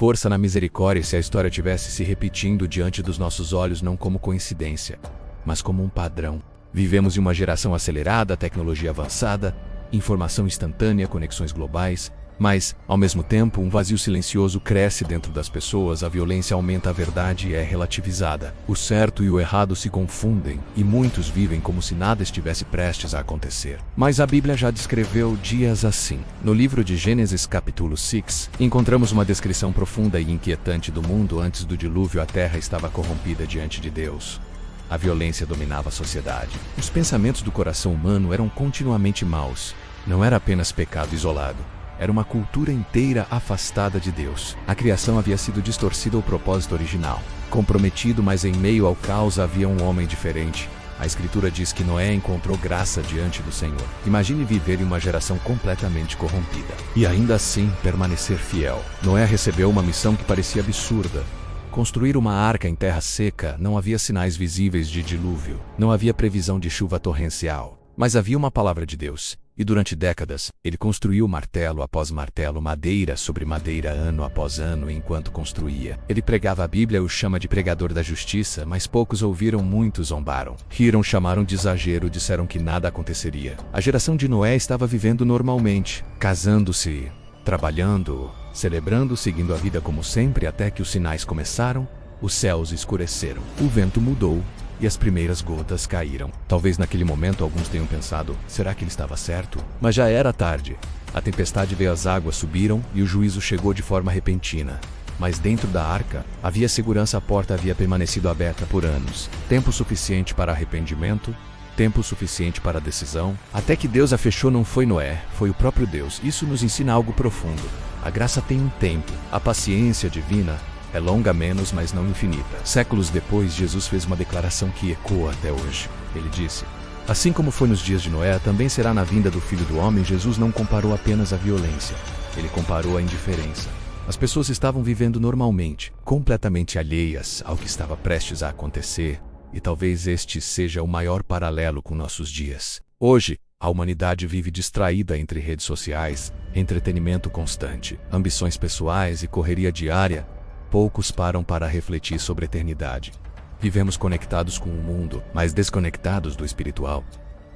força na misericórdia se a história tivesse se repetindo diante dos nossos olhos não como coincidência, mas como um padrão. Vivemos em uma geração acelerada, tecnologia avançada, informação instantânea, conexões globais, mas, ao mesmo tempo, um vazio silencioso cresce dentro das pessoas, a violência aumenta, a verdade é relativizada. O certo e o errado se confundem, e muitos vivem como se nada estivesse prestes a acontecer. Mas a Bíblia já descreveu dias assim. No livro de Gênesis capítulo 6, encontramos uma descrição profunda e inquietante do mundo antes do dilúvio. A terra estava corrompida diante de Deus. A violência dominava a sociedade. Os pensamentos do coração humano eram continuamente maus. Não era apenas pecado isolado. Era uma cultura inteira afastada de Deus. A criação havia sido distorcida ao propósito original. Comprometido, mas em meio ao caos havia um homem diferente. A Escritura diz que Noé encontrou graça diante do Senhor. Imagine viver em uma geração completamente corrompida. E ainda assim permanecer fiel. Noé recebeu uma missão que parecia absurda. Construir uma arca em terra seca. Não havia sinais visíveis de dilúvio. Não havia previsão de chuva torrencial. Mas havia uma palavra de Deus. E durante décadas, ele construiu martelo após martelo, madeira sobre madeira, ano após ano, enquanto construía. Ele pregava a Bíblia, o chama de pregador da justiça, mas poucos ouviram, muitos zombaram. Riram, chamaram de exagero, disseram que nada aconteceria. A geração de Noé estava vivendo normalmente, casando-se, trabalhando, celebrando, seguindo a vida como sempre, até que os sinais começaram, os céus escureceram, o vento mudou, e as primeiras gotas caíram. Talvez naquele momento alguns tenham pensado, será que ele estava certo? Mas já era tarde. A tempestade veio, as águas subiram e o juízo chegou de forma repentina. Mas dentro da arca, havia segurança, a porta havia permanecido aberta por anos. Tempo suficiente para arrependimento, tempo suficiente para a decisão. Até que Deus a fechou. Não foi Noé, foi o próprio Deus. Isso nos ensina algo profundo. A graça tem um tempo. A paciência divina é longa menos, mas não infinita. Séculos depois, Jesus fez uma declaração que ecoa até hoje. Ele disse: assim como foi nos dias de Noé, também será na vinda do Filho do Homem. Jesus não comparou apenas a violência. Ele comparou a indiferença. As pessoas estavam vivendo normalmente, completamente alheias ao que estava prestes a acontecer, e talvez este seja o maior paralelo com nossos dias. Hoje, a humanidade vive distraída entre redes sociais, entretenimento constante, ambições pessoais e correria diária. Poucos param para refletir sobre a eternidade. Vivemos conectados com o mundo, mas desconectados do espiritual.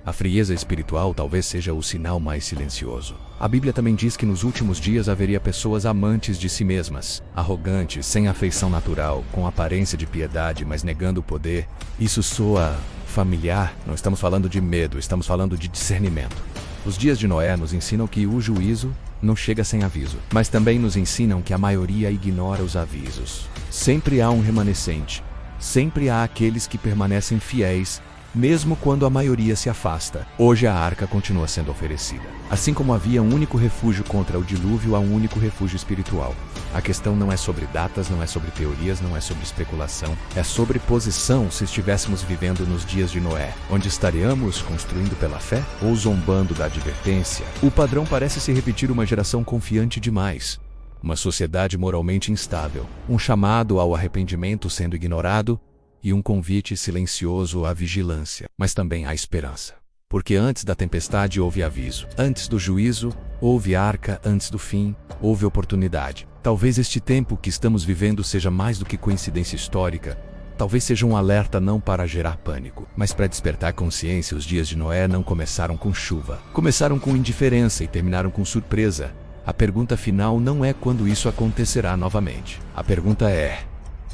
A frieza espiritual talvez seja o sinal mais silencioso. A Bíblia também diz que nos últimos dias haveria pessoas amantes de si mesmas, arrogantes, sem afeição natural, com aparência de piedade, mas negando o poder. Isso soa familiar. Não estamos falando de medo, estamos falando de discernimento. Os dias de Noé nos ensinam que o juízo não chega sem aviso, mas também nos ensinam que a maioria ignora os avisos. Sempre há um remanescente, sempre há aqueles que permanecem fiéis, mesmo quando a maioria se afasta. Hoje a arca continua sendo oferecida. Assim como havia um único refúgio contra o dilúvio, há um único refúgio espiritual. A questão não é sobre datas, não é sobre teorias, não é sobre especulação, é sobre posição. Se estivéssemos vivendo nos dias de Noé, onde estaríamos construindo pela fé ou zombando da advertência? O padrão parece se repetir: uma geração confiante demais, uma sociedade moralmente instável, um chamado ao arrependimento sendo ignorado, e um convite silencioso à vigilância. Mas também há esperança. Porque antes da tempestade houve aviso. Antes do juízo, houve arca. Antes do fim, houve oportunidade. Talvez este tempo que estamos vivendo seja mais do que coincidência histórica. Talvez seja um alerta não para gerar pânico, mas para despertar consciência. Os dias de Noé não começaram com chuva. Começaram com indiferença e terminaram com surpresa. A pergunta final não é quando isso acontecerá novamente. A pergunta é: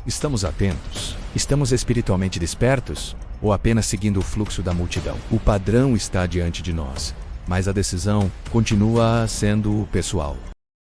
estamos atentos? Estamos espiritualmente despertos? Ou apenas seguindo o fluxo da multidão? O padrão está diante de nós, mas a decisão continua sendo pessoal.